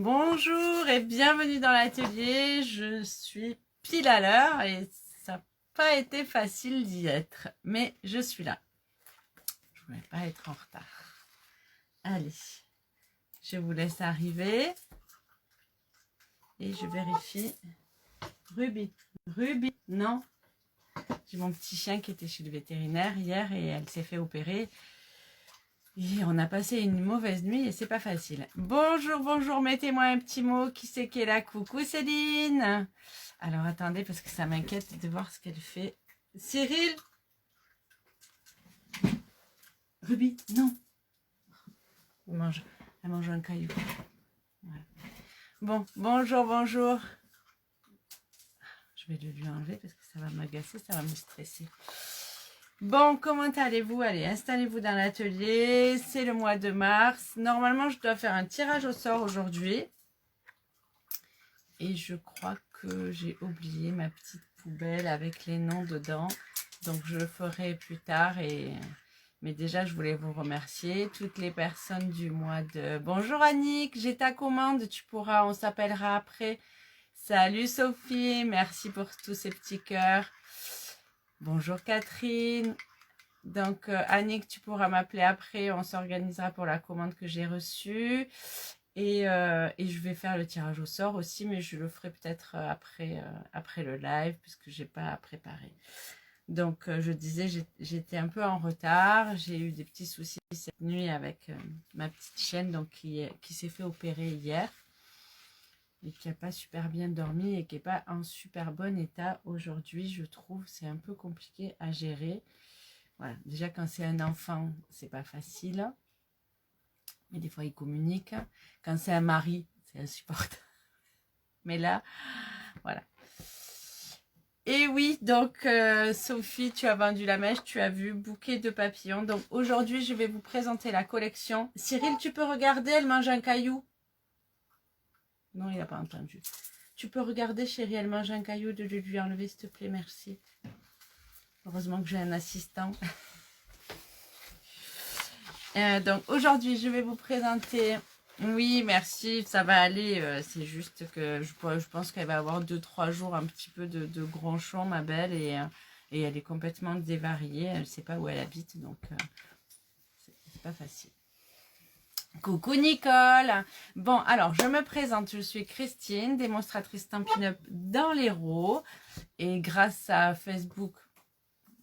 Bonjour et bienvenue dans l'atelier. Je suis pile à l'heure et ça n'a pas été facile d'y être, mais je suis là. Je ne voulais pas être en retard. Allez, je vous laisse arriver et je vérifie. Ruby, non. J'ai mon petit chien qui était chez le vétérinaire hier et elle s'est fait opérer. Et on a passé une mauvaise nuit et c'est pas facile. Bonjour, mettez-moi un petit mot. Qui c'est qui est là? Coucou Céline. Alors attendez parce que ça m'inquiète de voir ce qu'elle fait. Cyril. Ruby, non. Elle mange un caillou. Ouais. Bon, bonjour. Je vais le lui enlever parce que ça va m'agacer, ça va me stresser. Bon, comment allez-vous? Allez, installez-vous dans l'atelier. C'est le mois de mars. Normalement, je dois faire un tirage au sort aujourd'hui. Et je crois que j'ai oublié ma petite poubelle avec les noms dedans. Donc, je le ferai plus tard. Mais déjà, je voulais vous remercier. Toutes les personnes du mois de... Bonjour Annick, j'ai ta commande. On s'appellera après. Salut Sophie, merci pour tous ces petits cœurs. Bonjour Catherine. Donc Annick, tu pourras m'appeler après, on s'organisera pour la commande que j'ai reçue. Et je vais faire le tirage au sort aussi, mais je le ferai peut-être après le live, puisque j'ai pas préparé. Donc je disais, j'étais un peu en retard, j'ai eu des petits soucis cette nuit avec ma petite chienne donc, qui s'est fait opérer hier. Et qui n'a pas super bien dormi et qui n'est pas en super bon état aujourd'hui, je trouve. C'est un peu compliqué à gérer. Voilà. Déjà, quand c'est un enfant, c'est pas facile. Mais des fois, il communique. Quand c'est un mari, c'est insupportable. Mais là, voilà. Et oui, donc, Sophie, tu as vendu la mèche, tu as vu, bouquet de papillons. Donc, aujourd'hui, je vais vous présenter la collection. Cyril, tu peux regarder, elle mange un caillou. Non, il n'a pas entendu. Tu peux regarder, chérie, elle mange un caillou, de lui enlever, s'il te plaît, merci. Heureusement que j'ai un assistant. Donc, aujourd'hui, je vais vous présenter... Oui, merci, ça va aller. C'est juste que je pense qu'elle va avoir 2-3 jours un petit peu de gronchon, ma belle, et elle est complètement dévariée. Elle ne sait pas où elle habite, donc c'est pas facile. Coucou Nicole. Bon, alors je me présente, je suis Christine, démonstratrice Stampin' Up dans l'Hérault et grâce à Facebook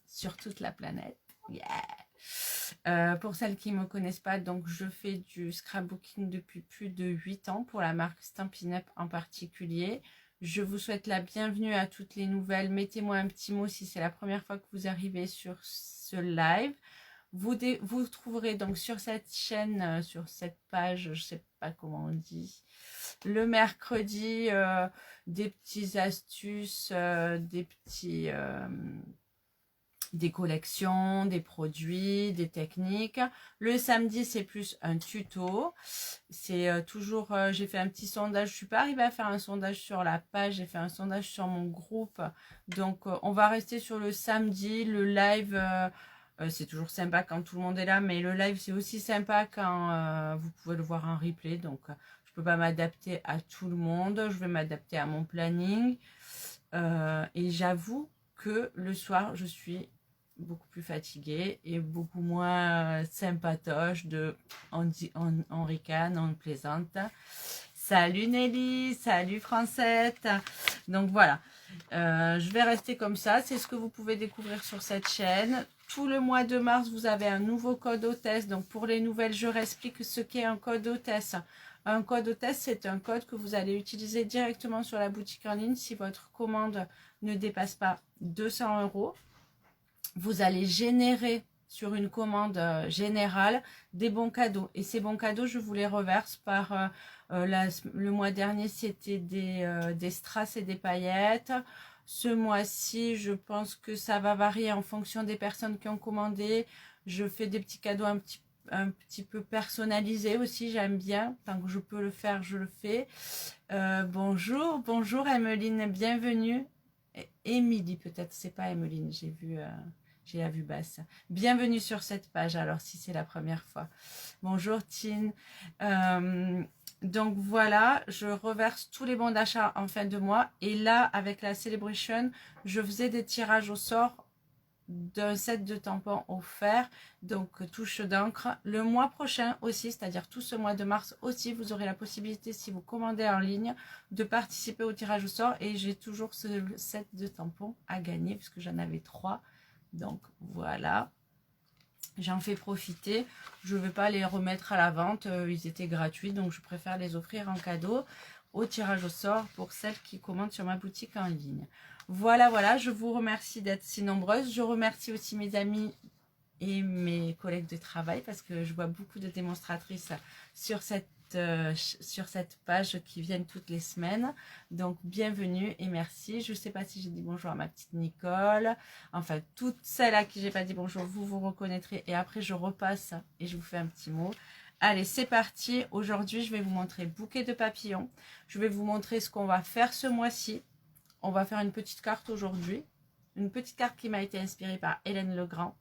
sur toute la planète. Yeah. Pour celles qui ne me connaissent pas, donc je fais du scrapbooking depuis plus de 8 ans pour la marque Stampin' Up en particulier. Je vous souhaite la bienvenue à toutes les nouvelles. Mettez-moi un petit mot si c'est la première fois que vous arrivez sur ce live. Vous trouverez donc sur cette chaîne, sur cette page, je ne sais pas comment on dit, le mercredi, des petites astuces, des collections, des produits, des techniques. Le samedi, c'est plus un tuto. C'est toujours, j'ai fait un petit sondage. Je ne suis pas arrivée à faire un sondage sur la page, j'ai fait un sondage sur mon groupe. Donc, on va rester sur le samedi, le live... c'est toujours sympa quand tout le monde est là, mais le live c'est aussi sympa quand vous pouvez le voir en replay. Donc je peux pas m'adapter à tout le monde, je vais m'adapter à mon planning. Et j'avoue que le soir je suis beaucoup plus fatiguée et beaucoup moins sympatoche on ricane, on plaisante. Salut Nelly, salut Francette. Donc voilà, je vais rester comme ça, c'est ce que vous pouvez découvrir sur cette chaîne. Tout le mois de mars, vous avez un nouveau code hôtesse. Donc, pour les nouvelles, je réexplique ce qu'est un code hôtesse. Un code hôtesse, c'est un code que vous allez utiliser directement sur la boutique en ligne si votre commande ne dépasse pas 200 €. Vous allez générer sur une commande générale des bons cadeaux. Et ces bons cadeaux, je vous les reverse par... le mois dernier, c'était des strass et des paillettes. Ce mois-ci, je pense que ça va varier en fonction des personnes qui ont commandé. Je fais des petits cadeaux un petit peu personnalisés aussi, j'aime bien. Tant que je peux le faire, je le fais. Bonjour Emeline, bienvenue. Émilie peut-être, c'est pas Emeline, j'ai la vue basse. Bienvenue sur cette page, alors si c'est la première fois. Bonjour Tine. Donc voilà, je reverse tous les bons d'achat en fin de mois. Et là, avec la Celebration, je faisais des tirages au sort d'un set de tampons offerts, donc touche d'encre. Le mois prochain aussi, c'est-à-dire tout ce mois de mars aussi, vous aurez la possibilité, si vous commandez en ligne, de participer au tirage au sort. Et j'ai toujours ce set de tampons à gagner, puisque j'en avais 3. Donc voilà. J'en fais profiter. Je ne vais pas les remettre à la vente. Ils étaient gratuits, donc je préfère les offrir en cadeau au tirage au sort pour celles qui commandent sur ma boutique en ligne. Voilà, voilà. Je vous remercie d'être si nombreuses. Je remercie aussi mes amis et mes collègues de travail parce que je vois beaucoup de démonstratrices sur cette page qui viennent toutes les semaines. Donc, bienvenue et merci. Je ne sais pas si j'ai dit bonjour à ma petite Nicole. Enfin, toutes celles à qui j'ai pas dit bonjour, vous vous reconnaîtrez. Et après, je repasse et je vous fais un petit mot. Allez, c'est parti. Aujourd'hui, je vais vous montrer bouquet de papillons. Je vais vous montrer ce qu'on va faire ce mois-ci. On va faire une petite carte aujourd'hui. Une petite carte qui m'a été inspirée par Hélène Legrand,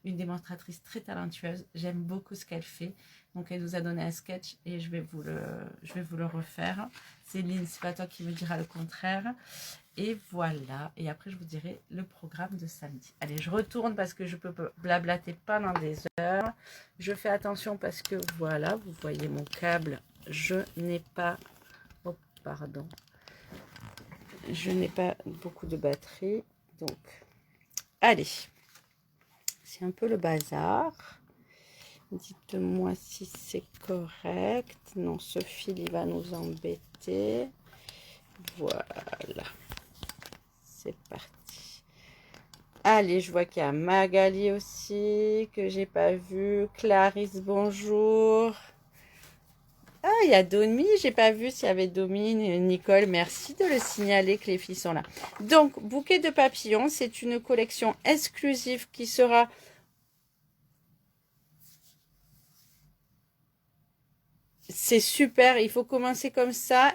une démonstratrice très talentueuse. J'aime beaucoup ce qu'elle fait. Donc, elle nous a donné un sketch et je vais vous le refaire. Céline, c'est pas toi qui me diras le contraire. Et voilà. Et après, je vous dirai le programme de samedi. Allez, je retourne parce que je peux blablater pendant des heures. Je fais attention parce que voilà, vous voyez mon câble. Je n'ai pas... Oh, pardon. Je n'ai pas beaucoup de batterie. Donc, allez. C'est un peu le bazar. Dites-moi si c'est correct. Non, ce fil, il va nous embêter. Voilà. C'est parti. Allez, je vois qu'il y a Magali aussi, que j'ai pas vu. Clarisse, bonjour. Ah, il y a Domi, j'ai pas vu s'il y avait Domi, Nicole, merci de le signaler que les filles sont là. Donc, bouquet de papillons, c'est une collection exclusive qui sera... C'est super, il faut commencer comme ça.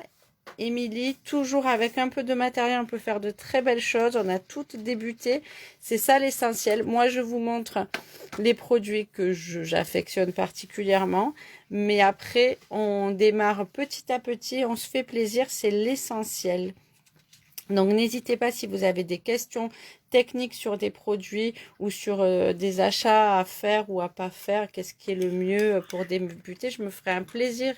Émilie, toujours avec un peu de matériel, on peut faire de très belles choses. On a toutes débuté. C'est ça l'essentiel. Moi, je vous montre les produits que j'affectionne particulièrement. Mais après, on démarre petit à petit. On se fait plaisir. C'est l'essentiel. Donc, n'hésitez pas si vous avez des questions techniques sur des produits ou sur des achats à faire ou à pas faire. Qu'est-ce qui est le mieux pour débuter? Je me ferai un plaisir,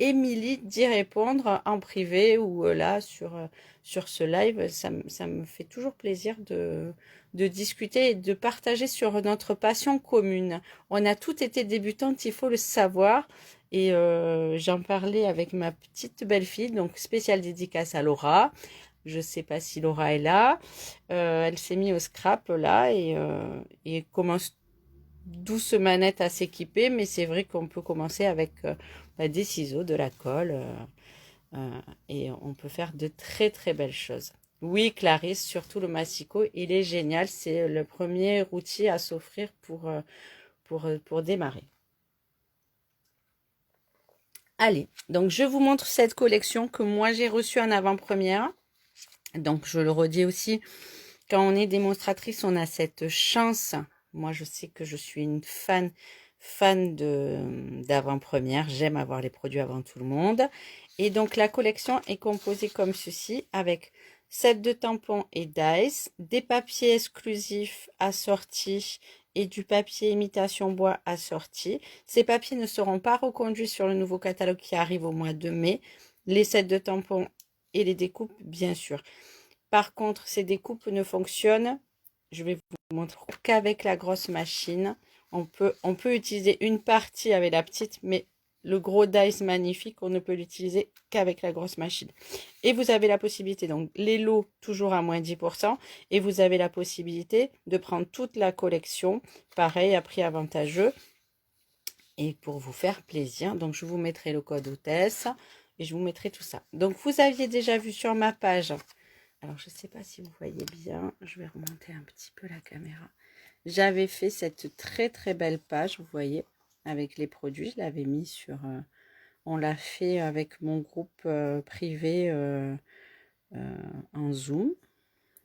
Émilie, d'y répondre en privé ou là sur ce live. Ça me fait toujours plaisir de discuter et de partager sur notre passion commune. On a toutes été débutantes, il faut le savoir. Et j'en parlais avec ma petite belle-fille, donc spéciale dédicace à Laura. Je ne sais pas si Laura est là. Elle s'est mise au scrap là et commence douce manette à s'équiper. Mais c'est vrai qu'on peut commencer avec des ciseaux, de la colle et on peut faire de très très belles choses. Oui, Clarisse, surtout le massicot, il est génial. C'est le premier outil à s'offrir pour démarrer. Allez, donc je vous montre cette collection que moi j'ai reçue en avant-première. Donc je le redis aussi, quand on est démonstratrice, on a cette chance. Moi je sais que je suis une fan d'avant-première. J'aime avoir les produits avant tout le monde. Et donc la collection est composée comme ceci, avec 7 de tampons et dice, des papiers exclusifs assortis et du papier imitation bois assorti. Ces papiers ne seront pas reconduits sur le nouveau catalogue qui arrive au mois de mai. Les sets de tampons et les découpes, bien sûr. Par contre, ces découpes ne fonctionnent, je vais vous montrer, qu'avec la grosse machine. On peut utiliser une partie avec la petite, mais le gros dice magnifique, on ne peut l'utiliser qu'avec la grosse machine. Et vous avez la possibilité, donc les lots toujours à moins 10%, et vous avez la possibilité de prendre toute la collection, pareil, à prix avantageux, et pour vous faire plaisir. Donc je vous mettrai le code hôtesse, et je vous mettrai tout ça. Donc vous aviez déjà vu sur ma page, alors je ne sais pas si vous voyez bien, je vais remonter un petit peu la caméra. J'avais fait cette très très belle page, vous voyez, avec les produits. Je l'avais mis sur... on l'a fait avec mon groupe privé en Zoom.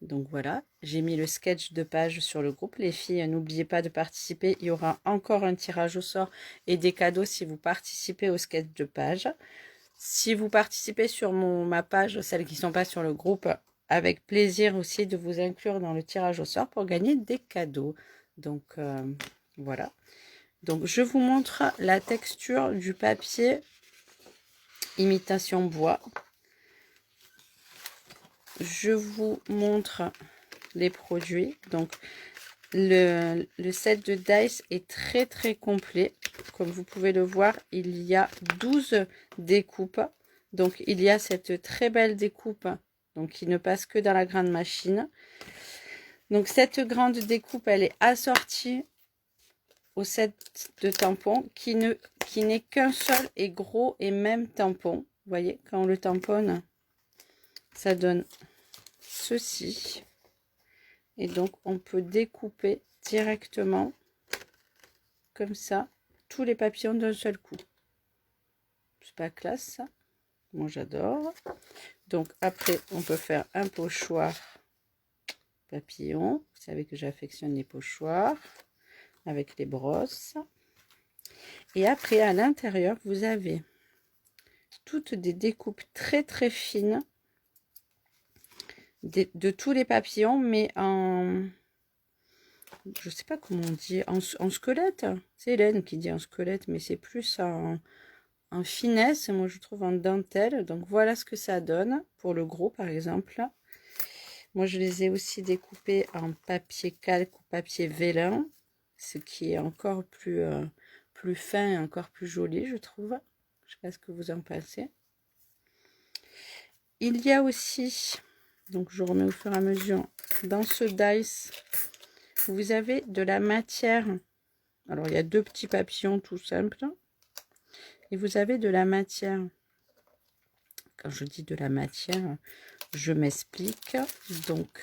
Donc voilà, j'ai mis le sketch de page sur le groupe. Les filles, n'oubliez pas de participer. Il y aura encore un tirage au sort et des cadeaux si vous participez au sketch de page. Si vous participez sur ma page, celles qui ne sont pas sur le groupe, avec plaisir aussi de vous inclure dans le tirage au sort pour gagner des cadeaux. Donc voilà. Donc je vous montre la texture du papier imitation bois. Je vous montre les produits. Donc le set de dice est très très complet. Comme vous pouvez le voir, il y a 12 découpes. Donc il y a cette très belle découpe, donc qui ne passe que dans la grande machine. Donc cette grande découpe, elle est assortie au set de tampons qui n'est qu'un seul et gros et même tampon. Vous voyez, quand on le tamponne, ça donne ceci. Et donc on peut découper directement comme ça tous les papillons d'un seul coup. C'est pas classe ça? Moi j'adore. Donc après on peut faire un pochoir papillon. Vous savez que j'affectionne les pochoirs avec les brosses. Et après à l'intérieur vous avez toutes des découpes très très fines de tous les papillons, mais en, je sais pas comment on dit, en squelette. C'est Hélène qui dit en squelette, mais c'est plus en finesse, moi je trouve en dentelle. Donc voilà ce que ça donne pour le gros par exemple. Moi je les ai aussi découpés en papier calque ou papier vélin, ce qui est encore plus fin et encore plus joli je trouve. Je sais pas ce que vous en pensez. Il y a aussi, donc je remets au fur et à mesure, dans ce dice, vous avez de la matière. Alors il y a 2 petits papillons tout simples. Et vous avez de la matière. Quand je dis de la matière, je m'explique. Donc,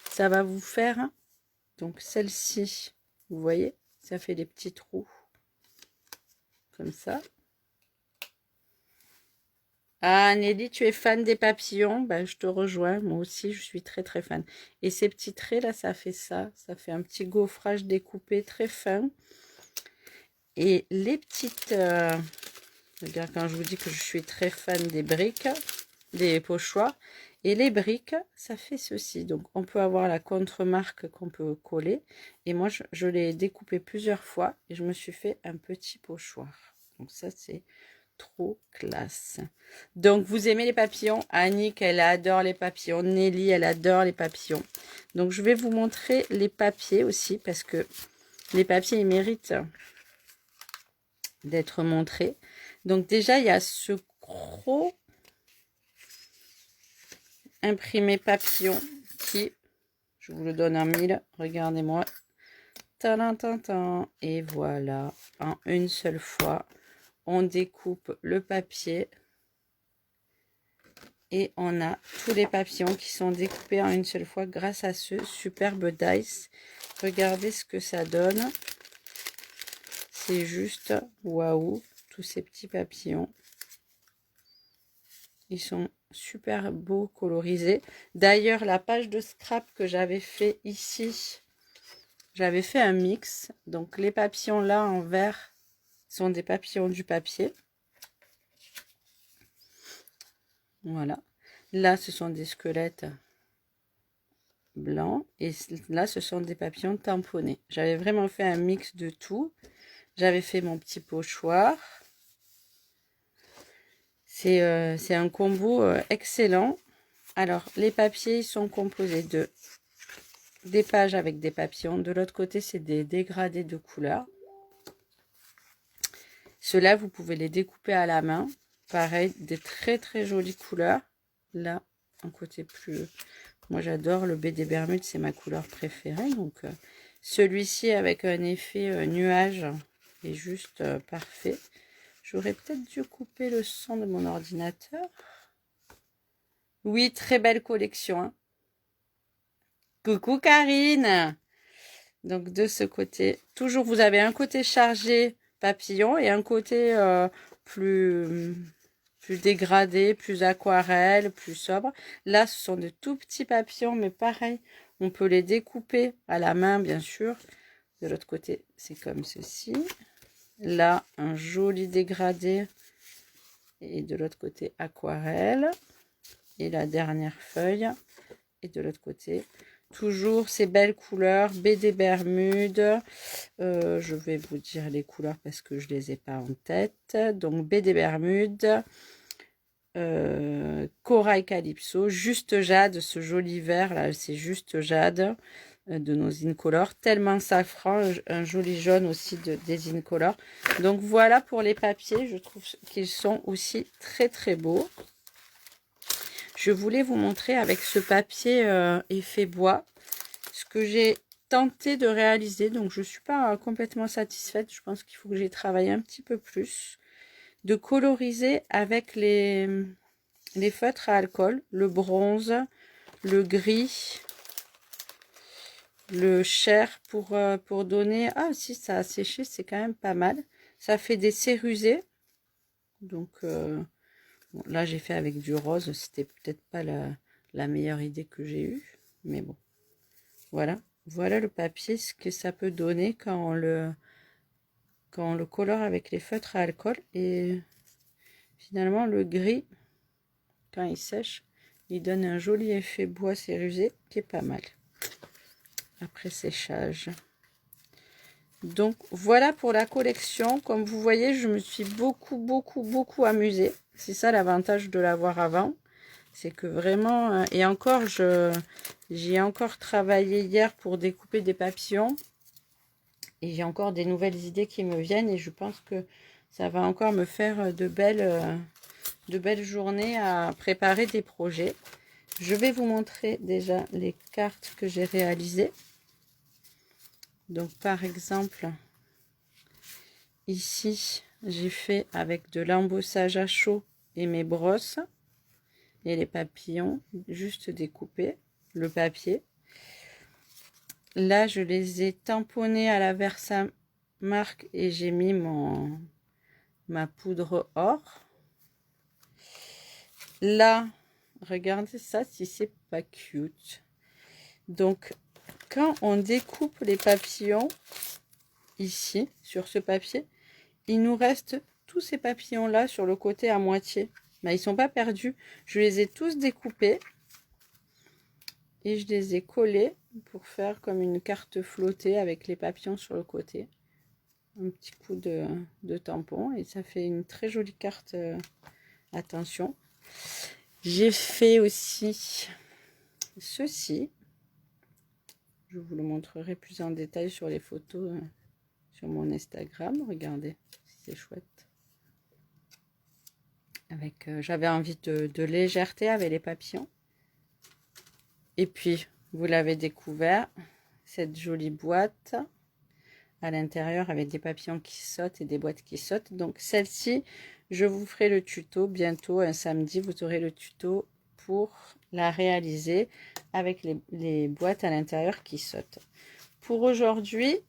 ça va vous faire, donc celle-ci, vous voyez, ça fait des petits trous. Comme ça. Ah, Nelly, tu es fan des papillons? Ben, je te rejoins. Moi aussi, je suis très, très fan. Et ces petits traits, là, ça fait ça. Ça fait un petit gaufrage découpé très fin. Et les petites... regarde, quand je vous dis que je suis très fan des briques, des pochoirs. Et les briques, ça fait ceci. Donc, on peut avoir la contre-marque qu'on peut coller. Et moi, je l'ai découpé plusieurs fois. Et je me suis fait un petit pochoir. Donc, ça, c'est... trop classe. Donc vous aimez les papillons? Annick, elle adore les papillons. Nelly, elle adore les papillons. Donc je vais vous montrer les papiers aussi parce que les papiers ils méritent d'être montrés. Donc déjà il y a ce gros imprimé papillon qui, je vous le donne en 1000, regardez-moi, et voilà, en une seule fois on découpe le papier et on a tous les papillons qui sont découpés en une seule fois grâce à ce superbe dice. Regardez ce que ça donne. C'est juste waouh, tous ces petits papillons. Ils sont super beaux, colorisés. D'ailleurs, la page de scrap que j'avais fait ici, j'avais fait un mix. Donc les papillons là en vert sont des papillons du papier. Voilà. Là, ce sont des squelettes blancs. Et là, ce sont des papillons tamponnés. J'avais vraiment fait un mix de tout. J'avais fait mon petit pochoir. C'est un combo excellent. Alors, les papiers ils sont composés de des pages avec des papillons. De l'autre côté, c'est des dégradés de couleurs. Ceux-là, vous pouvez les découper à la main. Pareil, des très très jolies couleurs. Là, un côté plus... Moi, j'adore le BD Bermude, c'est ma couleur préférée. Donc, celui-ci avec un effet nuage est juste parfait. J'aurais peut-être dû couper le son de mon ordinateur. Oui, très belle collection. Hein. Coucou Karine. Donc, de ce côté, toujours, vous avez un côté chargé papillon et un côté plus plus dégradé, plus aquarelle, plus sobre. Là, ce sont de tout petits papillons, mais pareil, on peut les découper à la main, bien sûr. De l'autre côté, c'est comme ceci. Là, un joli dégradé. Et de l'autre côté, aquarelle. Et la dernière feuille. Et de l'autre côté, toujours ces belles couleurs. BD Bermude. Je vais vous dire les couleurs parce que je ne les ai pas en tête. Donc, BD Bermude. Corail Calypso. Juste Jade. Ce joli vert là, c'est Juste Jade. De nos Incolor, tellement safran, un joli jaune aussi des Incolor. Donc voilà pour les papiers, je trouve qu'ils sont aussi très très beaux. Je voulais vous montrer avec ce papier effet bois ce que j'ai tenté de réaliser. Donc je ne suis pas complètement satisfaite, je pense qu'il faut que j'y travaille un petit peu plus. De coloriser avec les feutres à alcool, le bronze, le gris, le chair pour donner... Ah si, ça a séché, c'est quand même pas mal. Ça fait des cérusés. Donc bon, là, j'ai fait avec du rose. C'était peut-être pas la meilleure idée que j'ai eue. Mais bon, voilà. Voilà le papier, ce que ça peut donner quand on le colore avec les feutres à alcool. Et finalement, le gris, quand il sèche, il donne un joli effet bois cérusé qui est pas mal. Après séchage. Donc voilà pour la collection. Comme vous voyez, je me suis beaucoup amusée. C'est ça l'avantage de l'avoir avant. C'est que vraiment, et encore, j'ai encore travaillé hier pour découper des papillons. Et j'ai encore des nouvelles idées qui me viennent. Et je pense que ça va encore me faire de belles journées à préparer des projets. Je vais vous montrer déjà les cartes que j'ai réalisées. Donc par exemple, ici, j'ai fait avec de l'embossage à chaud et mes brosses et les papillons, juste découpés, le papier. Là, je les ai tamponnés à la Versamark et j'ai mis ma poudre or. Là, regardez ça, si c'est pas cute. Donc, quand on découpe les papillons, ici, sur ce papier, il nous reste tous ces papillons là sur le côté à moitié. Mais ils sont pas perdus. Je les ai tous découpés et je les ai collés pour faire comme une carte flottée avec les papillons sur le côté. Un petit coup de tampon et ça fait une très jolie carte. Attention. J'ai fait aussi ceci. Je vous le montrerai plus en détail sur les photos sur mon Instagram. Regardez, c'est chouette. Avec, j'avais envie de légèreté avec les papillons. Et puis, vous l'avez découvert, cette jolie boîte à l'intérieur avec des papillons qui sautent et des boîtes qui sautent. Donc, celle-ci, je vous ferai le tuto bientôt, un samedi, vous aurez le tuto pour la réaliser avec les boîtes à l'intérieur qui sautent. Pour aujourd'hui,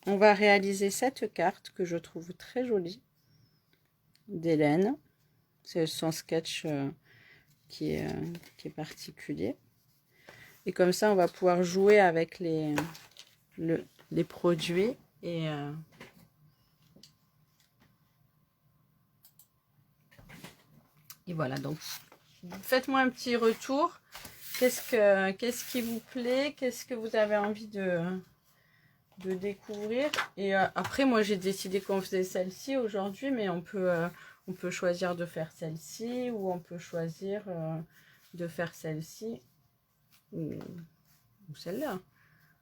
on va réaliser cette carte que je trouve très jolie d'Hélène. C'est son sketch qui est particulier. Et comme ça, on va pouvoir jouer avec les produits. Et voilà, donc faites-moi un petit retour. Qu'est-ce qui vous plaît? Qu'est-ce que vous avez envie de découvrir? Et après, moi, j'ai décidé qu'on faisait celle-ci aujourd'hui, mais on peut choisir de faire celle-ci ou on peut choisir de faire celle-ci ou celle-là.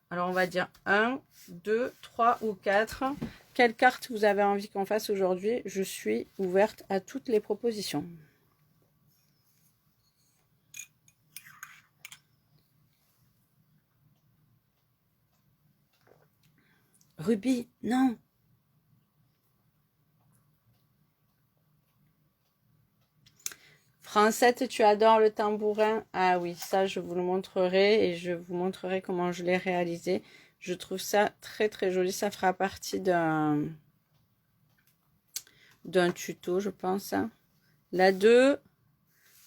Alors, on va dire 1, 2, 3 ou 4. Quelle carte vous avez envie qu'on fasse aujourd'hui? Je suis ouverte à toutes les propositions. Ruby, non. Francette, tu adores le tambourin. Ah oui, ça, je vous le montrerai et je vous montrerai comment je l'ai réalisé. Je trouve ça très, très joli. Ça fera partie d'un tuto, je pense. La 2,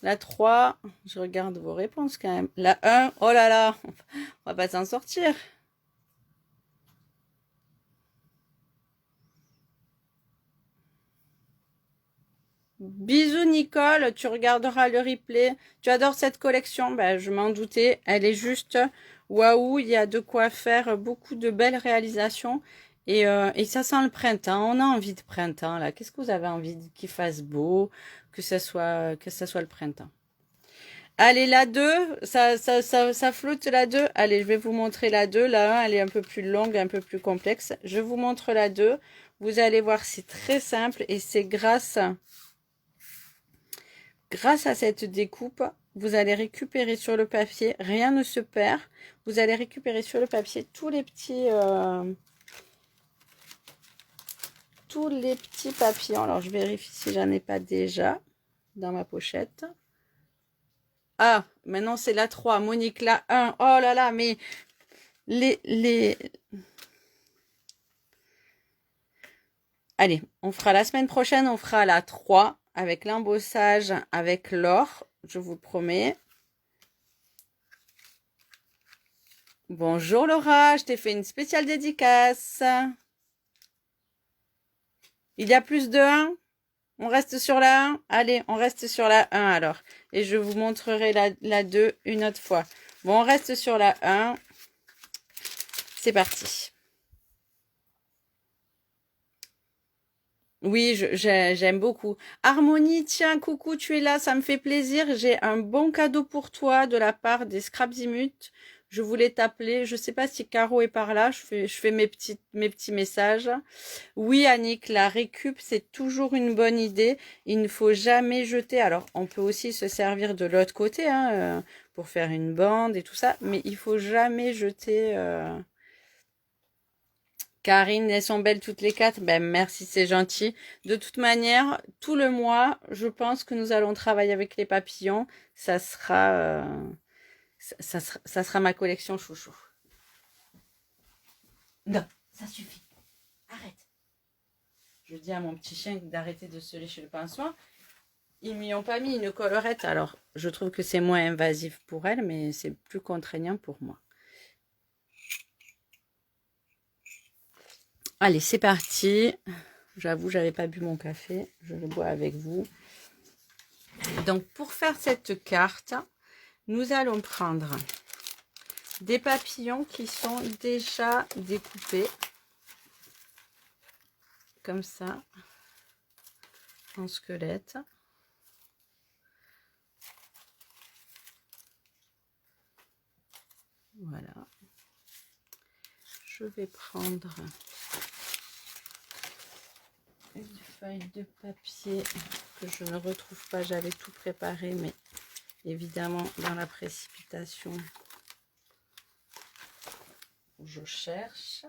la 3, je regarde vos réponses quand même. La 1, oh là là, on va pas s'en sortir. Bisous Nicole, tu regarderas le replay. Tu adores cette collection? Ben, je m'en doutais. Elle est juste waouh, il y a de quoi faire beaucoup de belles réalisations. Et ça sent le printemps. On a envie de printemps là. Qu'est-ce que vous avez envie qu'il fasse beau, que ça soit le printemps? Allez, la 2, ça flotte la 2. Allez, je vais vous montrer la 2. La 1, elle est un peu plus longue, un peu plus complexe. Je vous montre la 2. Vous allez voir, c'est très simple et c'est grâce à cette découpe, vous allez récupérer sur le papier, rien ne se perd. Vous allez récupérer sur le papier tous les petits papillons. Alors, je vérifie si j'en ai pas déjà dans ma pochette. Ah, maintenant c'est la 3, Monique, la 1. Oh là là, mais Allez, on fera la semaine prochaine, on fera la 3 avec l'embossage, avec l'or, je vous promets. Bonjour Laura, je t'ai fait une spéciale dédicace. Il y a plus de 1? On reste sur la 1? Allez, on reste sur la 1 alors. Et je vous montrerai la 2 une autre fois. Bon, on reste sur la 1. C'est parti. Oui, j'aime beaucoup. Harmonie, tiens, coucou, tu es là, ça me fait plaisir. J'ai un bon cadeau pour toi de la part des Scrapzimut. Je voulais t'appeler. Je sais pas si Caro est par là. Je fais mes petits messages. Oui, Annick, la récup, c'est toujours une bonne idée. Il ne faut jamais jeter. Alors, on peut aussi se servir de l'autre côté hein, pour faire une bande et tout ça. Mais il faut jamais jeter... Karine, elles sont belles toutes les 4. Ben, merci, c'est gentil. De toute manière, tout le mois, je pense que nous allons travailler avec les papillons. Ça sera ma collection chouchou. Non, ça suffit. Arrête. Je dis à mon petit chien d'arrêter de se lécher le pinceau. Ils m'y ont pas mis une collerette. Alors, je trouve que c'est moins invasif pour elle, mais c'est plus contraignant pour moi. Allez, c'est parti. J'avoue, j'avais pas bu mon café. Je le bois avec vous. Donc, pour faire cette carte, nous allons prendre des papillons qui sont déjà découpés. Comme ça. En squelette. Voilà. Je vais prendre une feuille de papier que je ne retrouve pas, j'avais tout préparé, mais évidemment dans la précipitation, je cherche.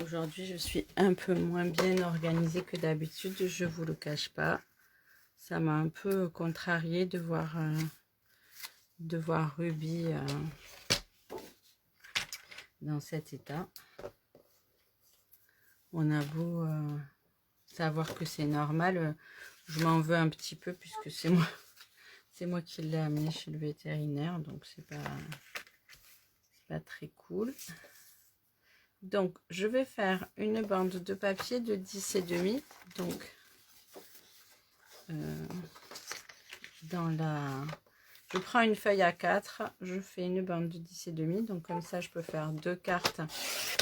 Aujourd'hui, je suis un peu moins bien organisée que d'habitude, je vous le cache pas. Ça m'a un peu contrariée de voir Ruby dans cet état. On a beau savoir que c'est normal, je m'en veux un petit peu puisque c'est moi qui l'ai amené chez le vétérinaire, donc c'est pas très cool. Donc je vais faire une bande de papier de 10,5. Donc je prends une feuille A4, je fais une bande de 10,5. Donc comme ça je peux faire 2 cartes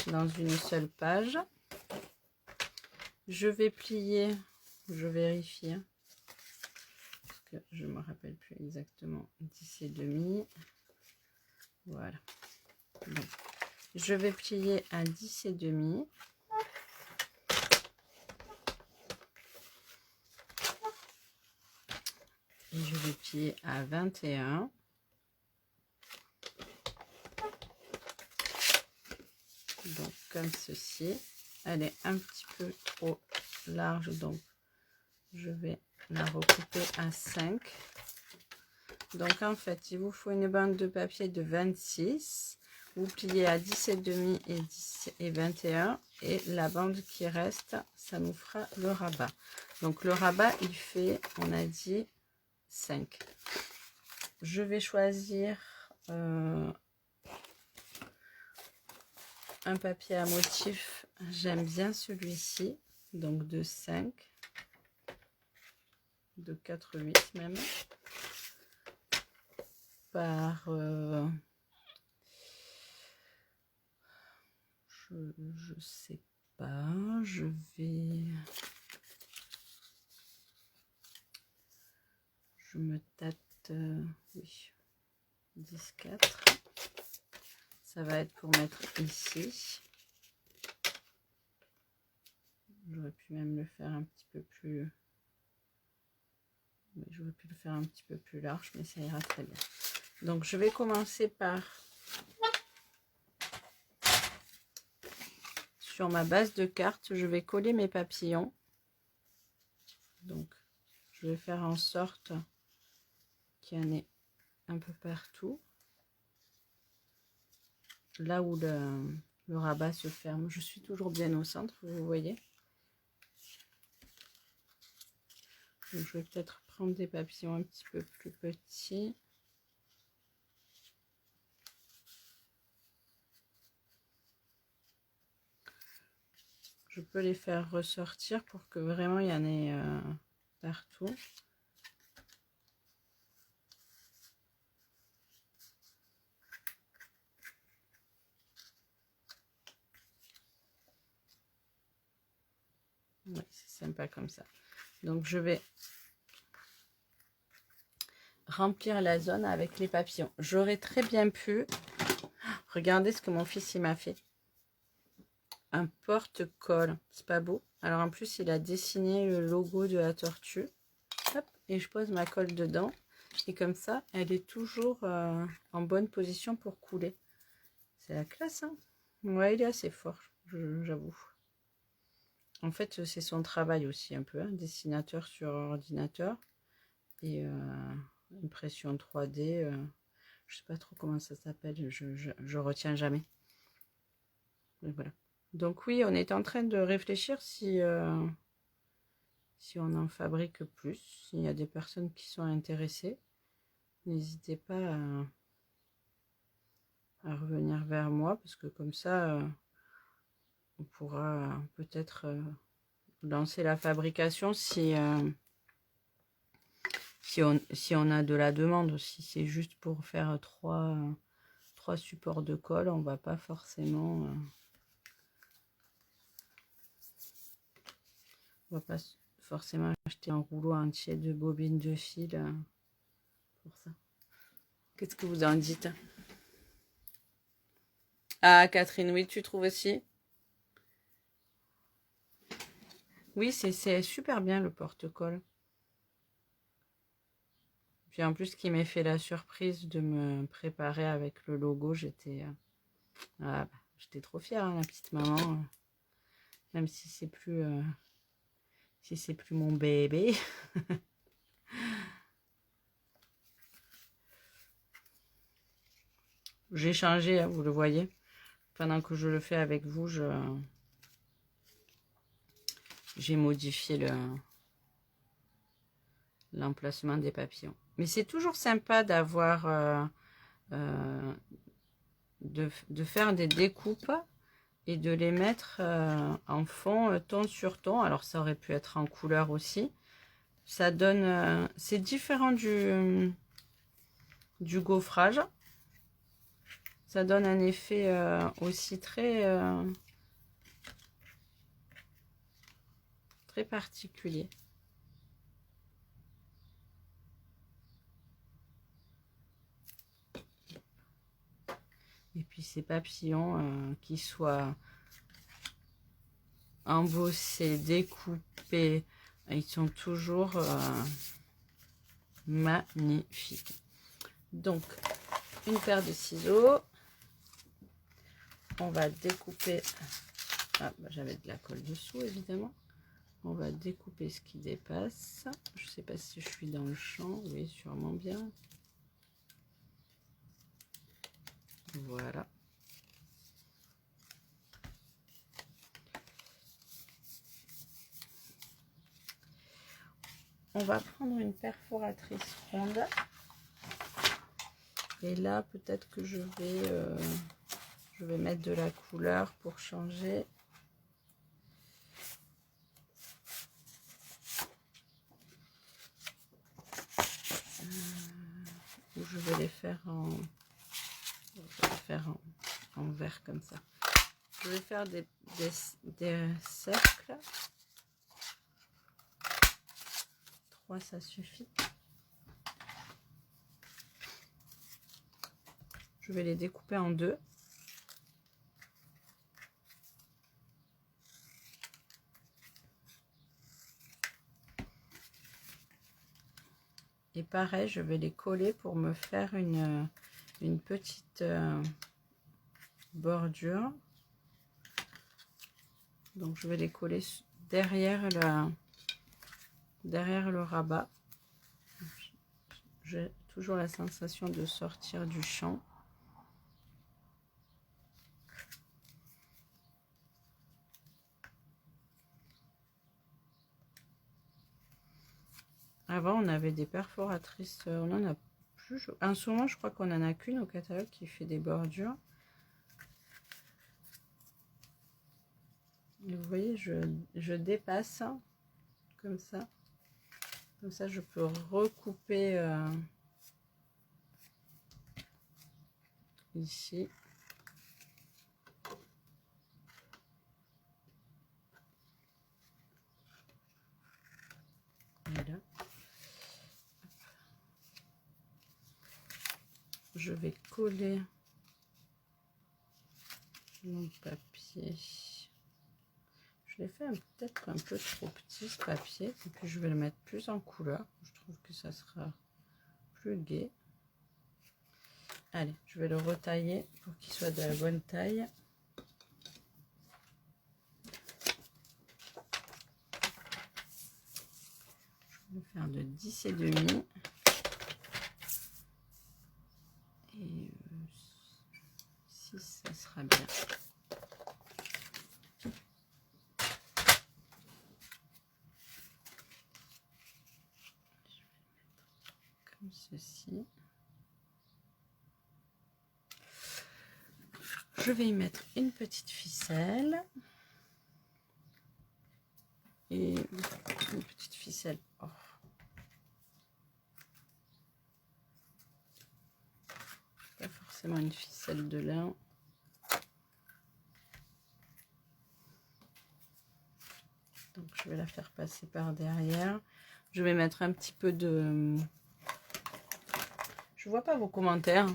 dans une seule page. Je vais plier, je vérifie hein, parce que je me rappelle plus exactement, 10,5. Voilà. Donc, je vais plier à 10,5. Et je vais plier à 21. Donc comme ceci. Elle est un petit peu trop large, donc je vais la recouper à 5. Donc en fait, il vous faut une bande de papier de 26. Vous pliez à 17,5 et 21. Et la bande qui reste, ça nous fera le rabat. Donc le rabat, il fait, on a dit, 5. Je vais choisir un papier à motif. J'aime bien celui-ci. Donc de 5. De 4,8 même. Par... je sais pas. Je me tâte... oui. 10,4. Ça va être pour mettre ici. J'aurais pu même le faire un petit peu plus... J'aurais pu le faire un petit peu plus large, mais ça ira très bien. Donc, je vais commencer par... Sur ma base de carte, je vais coller mes papillons. Donc, je vais faire en sorte qu'il y en ait un peu partout. Là où le rabat se ferme. Je suis toujours bien au centre, vous voyez. Donc, je vais peut-être prendre des papillons un petit peu plus petits. Je peux les faire ressortir pour que vraiment il y en ait partout. Ouais, c'est sympa comme ça. Donc je vais remplir la zone avec les papillons. J'aurais très bien pu... Regardez ce que mon fils il m'a fait. Un porte-colle. C'est pas beau? Alors en plus, il a dessiné le logo de la tortue. Hop, et je pose ma colle dedans. Et comme ça, elle est toujours en bonne position pour couler. C'est la classe, hein? Ouais, il est assez fort, j'avoue. En fait, c'est son travail aussi un peu, hein, dessinateur sur ordinateur. Et impression 3D. Je sais pas trop comment ça s'appelle, je retiens jamais. Et voilà. Donc oui, on est en train de réfléchir si on en fabrique plus. S'il y a des personnes qui sont intéressées, n'hésitez pas à revenir vers moi, parce que comme ça, on pourra peut-être lancer la fabrication si on a de la demande. Si c'est juste pour faire trois supports de colle, on va pas forcément... on va pas forcément acheter un rouleau entier de bobines de fil pour ça. Qu'est-ce que vous en dites? Ah, Catherine, oui, tu trouves aussi? Oui, c'est super bien le porte-colle. Puis en plus, qui m'ait fait la surprise de me préparer avec le logo, j'étais trop fière, hein, la petite maman. Même si c'est plus mon bébé. J'ai changé, hein, vous le voyez. Pendant que je le fais avec vous, j'ai modifié l'emplacement des papillons. Mais c'est toujours sympa d'avoir de faire des découpes et de les mettre en fond, ton sur ton. Alors ça aurait pu être en couleur aussi. Ça donne... c'est différent du gaufrage. Ça donne un effet aussi très particulier. Et puis ces papillons qui soient embossés, découpés, ils sont toujours magnifiques. Donc, une paire de ciseaux. On va découper... Ah, bah, j'avais de la colle dessous, évidemment. On va découper ce qui dépasse. Je ne sais pas si je suis dans le champ. Oui, sûrement bien. Voilà. On va prendre une perforatrice ronde. Et là, peut-être que je vais mettre de la couleur pour changer. Je vais les faire en vert comme ça. Je vais faire des cercles. 3, ça suffit. Je vais les découper en 2. Et pareil, je vais les coller pour me faire une petite bordure. Donc je vais les coller derrière le rabat. J'ai toujours la sensation de sortir du champ. Avant, on avait des perforatrices, on en a plus. En ce moment, je crois qu'on en a qu'une au catalogue qui fait des bordures. Et vous voyez, je dépasse comme ça. Comme ça, je peux recouper ici. Voilà. Je vais coller mon papier. Je l'ai fait peut-être un peu trop petit ce papier. Et puis je vais le mettre plus en couleur. Je trouve que ça sera plus gai. Allez, je vais le retailler pour qu'il soit de la bonne taille. Je vais faire de 10,5. Et 6, ça sera bien. Comme ceci. Je vais y mettre une petite ficelle. Et une petite ficelle or. Pas forcément une ficelle de lin. Donc je vais la faire passer par derrière. Je vais mettre un petit peu de... Je vois pas vos commentaires.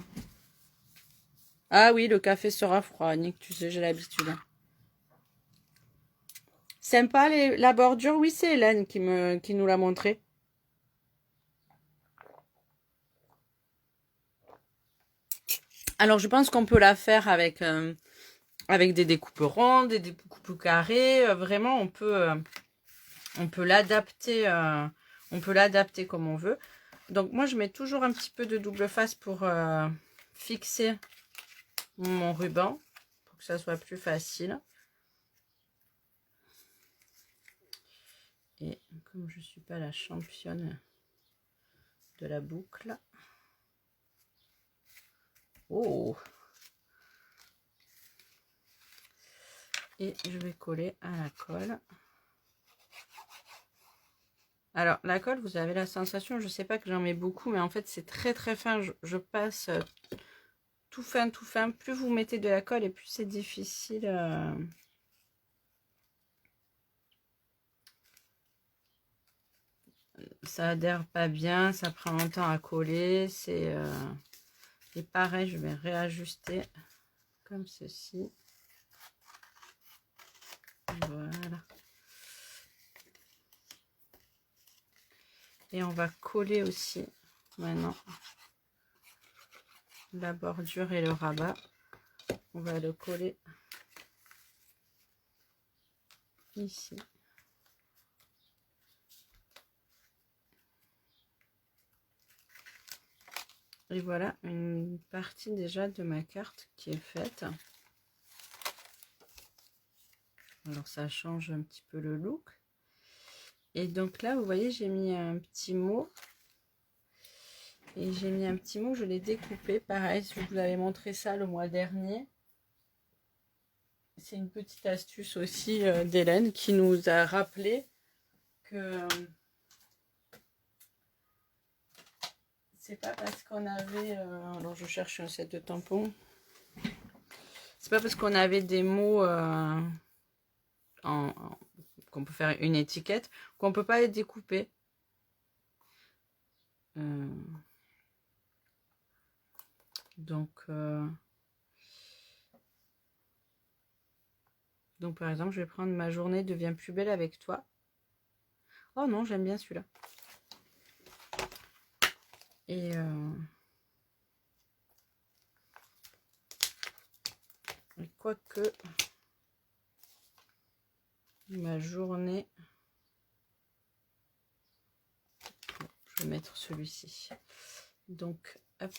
Ah oui, le café sera froid, Nick, tu sais, j'ai l'habitude. Sympa la bordure, oui, c'est Hélène qui nous l'a montré. Alors, je pense qu'on peut la faire avec des découpes rondes, des découpes carrées. Vraiment, on peut l'adapter. On peut l'adapter comme on veut. Donc, moi, je mets toujours un petit peu de double face pour fixer mon ruban, pour que ça soit plus facile. Et comme je ne suis pas la championne de la boucle. Oh! Et je vais coller à la colle. Alors, la colle, vous avez la sensation, je ne sais pas que j'en mets beaucoup, mais en fait, c'est très très fin. Je passe tout fin, tout fin. Plus vous mettez de la colle et plus c'est difficile. Ça adhère pas bien, ça prend longtemps à coller. Et pareil, je vais réajuster comme ceci. Voilà. Et on va coller aussi maintenant la bordure et le rabat. On va le coller ici. Et voilà une partie déjà de ma carte qui est faite. Alors ça change un petit peu le look. Et donc là, vous voyez, j'ai mis un petit mot. Et j'ai mis un petit mot, je l'ai découpé. Pareil, je vous avais montré ça le mois dernier. C'est une petite astuce aussi d'Hélène qui nous a rappelé que c'est pas parce qu'on avait... alors je cherche un set de tampons. C'est pas parce qu'on avait des mots qu'on peut faire une étiquette qu'on peut pas les découper. Donc par exemple, je vais prendre ma journée devient plus belle avec toi. Oh non, j'aime bien celui-là. Et quoique ma journée, je vais mettre celui-ci. Donc, hop.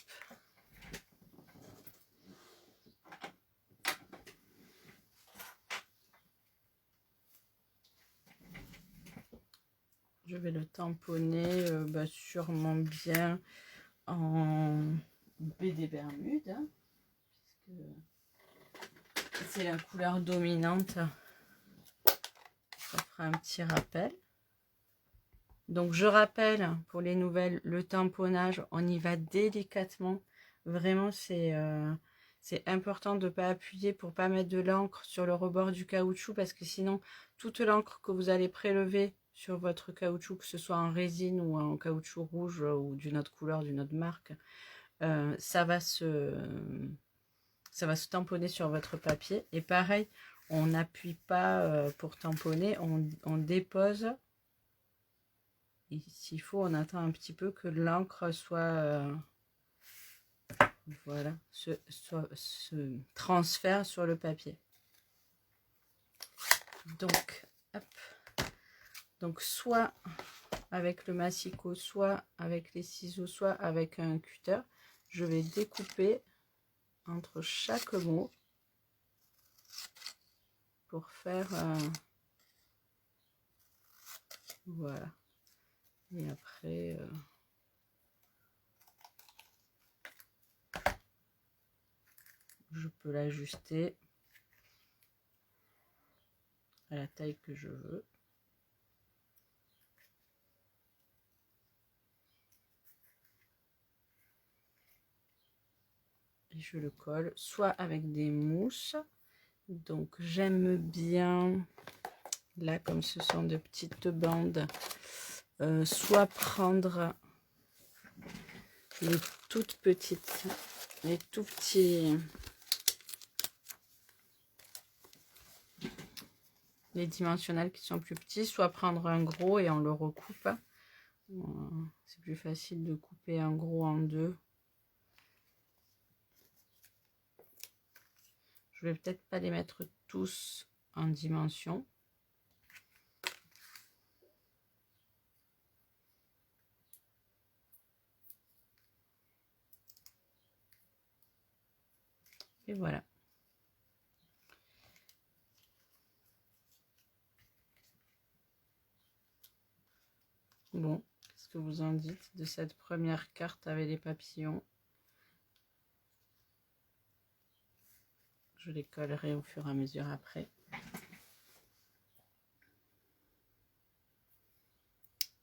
Je vais le tamponner sûrement bien en baie des Bermudes, hein, puisque c'est la couleur dominante. Ça fera un petit rappel. Donc je rappelle pour les nouvelles, le tamponnage, on y va délicatement. Vraiment, c'est important de ne pas appuyer pour pas mettre de l'encre sur le rebord du caoutchouc, parce que sinon, toute l'encre que vous allez prélever sur votre caoutchouc, que ce soit en résine ou en caoutchouc rouge ou d'une autre couleur, d'une autre marque, ça va se tamponner sur votre papier. Et pareil, on n'appuie pas pour tamponner, on dépose. Et s'il faut, on attend un petit peu que l'encre soit voilà, se transfère sur le papier. Donc, hop. Donc soit avec le massicot, soit avec les ciseaux, soit avec un cutter, je vais découper entre chaque mot pour faire voilà. Et après je peux l'ajuster à la taille que je veux. Et je le colle soit avec des mousses. Donc j'aime bien, là comme ce sont de petites bandes, soit prendre les toutes petites, les tout petits, les dimensionnels qui sont plus petits, soit prendre un gros et on le recoupe. C'est plus facile de couper un gros en deux. Je vais peut-être pas les mettre tous en dimension. Et voilà. Bon, qu'est-ce que vous en dites de cette première carte avec les papillons? Je les collerai au fur et à mesure après.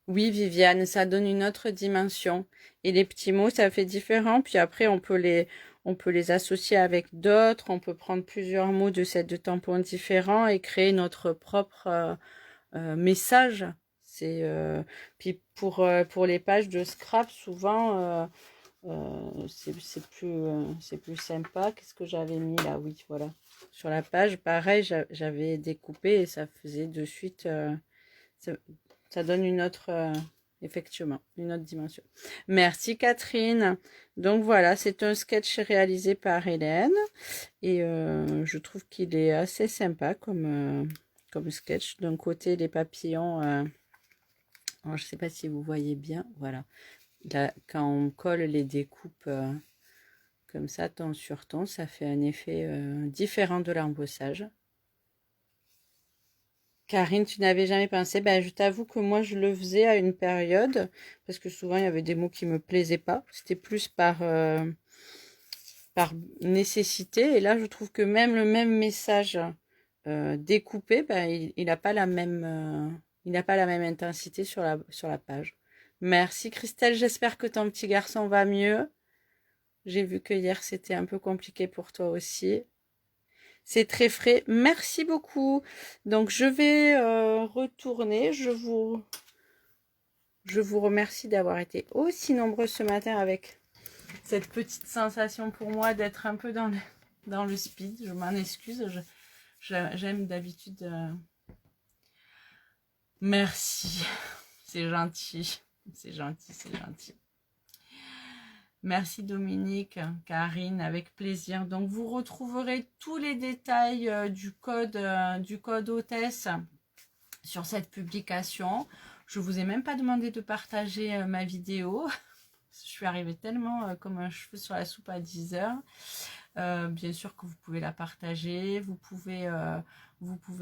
Oui, Viviane, ça donne une autre dimension. Et les petits mots, ça fait différent. Puis après, on peut les associer avec d'autres. On peut prendre plusieurs mots de sets de tampons différents et créer notre propre message. Puis pour les pages de scrap, souvent, c'est plus sympa. Qu'est-ce que j'avais mis là? Oui, voilà. Sur la page, pareil, j'avais découpé et ça faisait de suite... ça donne une autre, effectivement, une autre dimension. Merci Catherine. Donc voilà, c'est un sketch réalisé par Hélène. Et je trouve qu'il est assez sympa comme sketch. D'un côté, les papillons, alors, je ne sais pas si vous voyez bien, voilà. quand on colle les découpes comme ça, ton sur ton, ça fait un effet différent de l'embossage. Karine, tu n'avais jamais pensé? Ben, je t'avoue que moi, je le faisais à une période, parce que souvent, il y avait des mots qui me plaisaient pas. C'était plus par nécessité. Et là, je trouve que même le même message découpé, ben, il n'a pas la même, il n'a pas la même intensité sur la page. Merci Christelle, j'espère que ton petit garçon va mieux. J'ai vu que hier, c'était un peu compliqué pour toi aussi. C'est très frais. Merci beaucoup. Donc, je vais retourner. Je vous remercie d'avoir été aussi nombreux ce matin avec cette petite sensation pour moi d'être un peu dans le speed. Je m'en excuse. J'aime d'habitude. Merci. C'est gentil. C'est gentil, c'est gentil. Merci Dominique, Karine, avec plaisir. Donc vous retrouverez tous les détails du code hôtesse sur cette publication. Je vous ai même pas demandé de partager ma vidéo. Je suis arrivée tellement comme un cheveu sur la soupe à 10 heures. Bien sûr que vous pouvez la partager, vous pouvez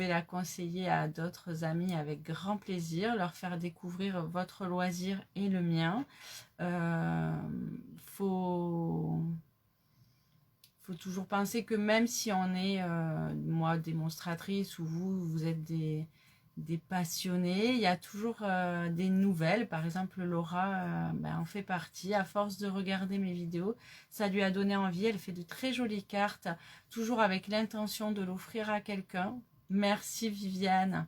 la conseiller à d'autres amis avec grand plaisir, leur faire découvrir votre loisir et le mien. Faut toujours penser que même si on est, moi, démonstratrice ou vous êtes des passionnés, il y a toujours des nouvelles. Par exemple, Laura en fait partie. À force de regarder mes vidéos, ça lui a donné envie. Elle fait de très jolies cartes, toujours avec l'intention de l'offrir à quelqu'un. Merci Viviane.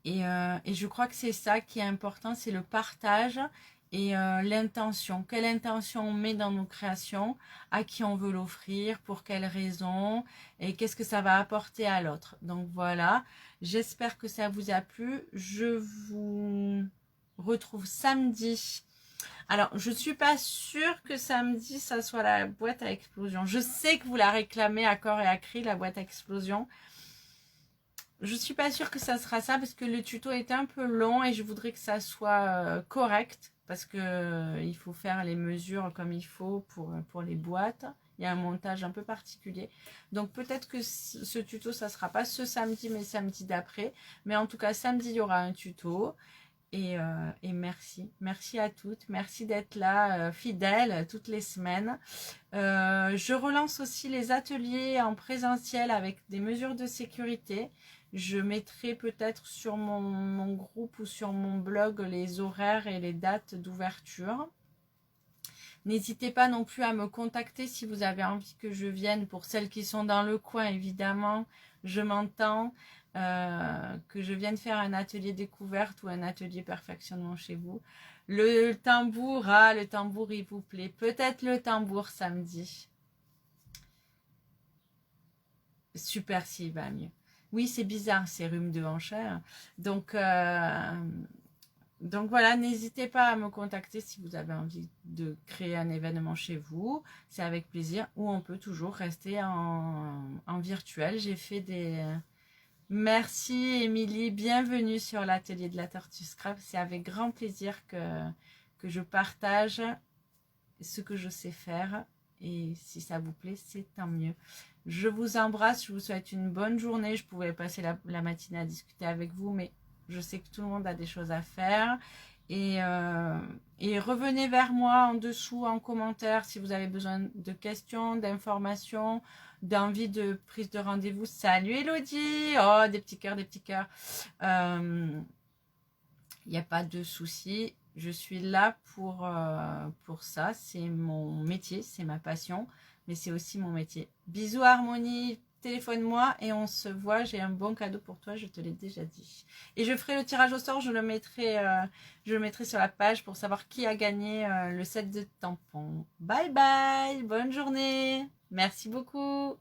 Et je crois que c'est ça qui est important, c'est le partage et l'intention. Quelle intention on met dans nos créations, à qui on veut l'offrir, pour quelles raisons, et qu'est-ce que ça va apporter à l'autre. Donc voilà, j'espère que ça vous a plu. Je vous retrouve samedi. Alors, je ne suis pas sûre que samedi, ça soit la boîte à explosion. Je sais que vous la réclamez à corps et à cri, la boîte à explosion. Je suis pas sûre que ça sera ça parce que le tuto est un peu long et je voudrais que ça soit correct parce que il faut faire les mesures comme il faut pour les boîtes. Il y a un montage un peu particulier. Donc peut-être que ce tuto, ça sera pas ce samedi mais samedi d'après. Mais en tout cas, samedi, il y aura un tuto. Et merci. Merci à toutes. Merci d'être là, fidèles, toutes les semaines. Je relance aussi les ateliers en présentiel avec des mesures de sécurité. Je mettrai peut-être sur mon groupe ou sur mon blog les horaires et les dates d'ouverture. N'hésitez pas non plus à me contacter si vous avez envie que je vienne. Pour celles qui sont dans le coin, évidemment, je m'entends. Que je vienne faire un atelier découverte ou un atelier perfectionnement chez vous. Le tambour, le tambour, il vous plaît. Peut-être le tambour samedi. Super s'il va mieux. Oui, c'est bizarre, ces rhumes de hanche. Donc voilà, n'hésitez pas à me contacter si vous avez envie de créer un événement chez vous. C'est avec plaisir. Ou on peut toujours rester en virtuel. J'ai fait des... Merci Émilie, bienvenue sur l'atelier de la Tortue Scrap. C'est avec grand plaisir que je partage ce que je sais faire. Et si ça vous plaît, c'est tant mieux. Je vous embrasse, je vous souhaite une bonne journée. Je pouvais passer la matinée à discuter avec vous, mais je sais que tout le monde a des choses à faire. Et revenez vers moi en dessous en commentaire si vous avez besoin de questions, d'informations, d'envie de prise de rendez-vous. Salut Elodie! Oh, des petits cœurs, des petits cœurs. Il n'y a pas de souci. Je suis là pour ça. C'est mon métier, c'est ma passion, mais c'est aussi mon métier. Bisous Harmonie, téléphone-moi et on se voit. J'ai un bon cadeau pour toi, je te l'ai déjà dit. Et je ferai le tirage au sort, je le mettrai sur la page pour savoir qui a gagné le set de tampons. Bye bye, bonne journée. Merci beaucoup.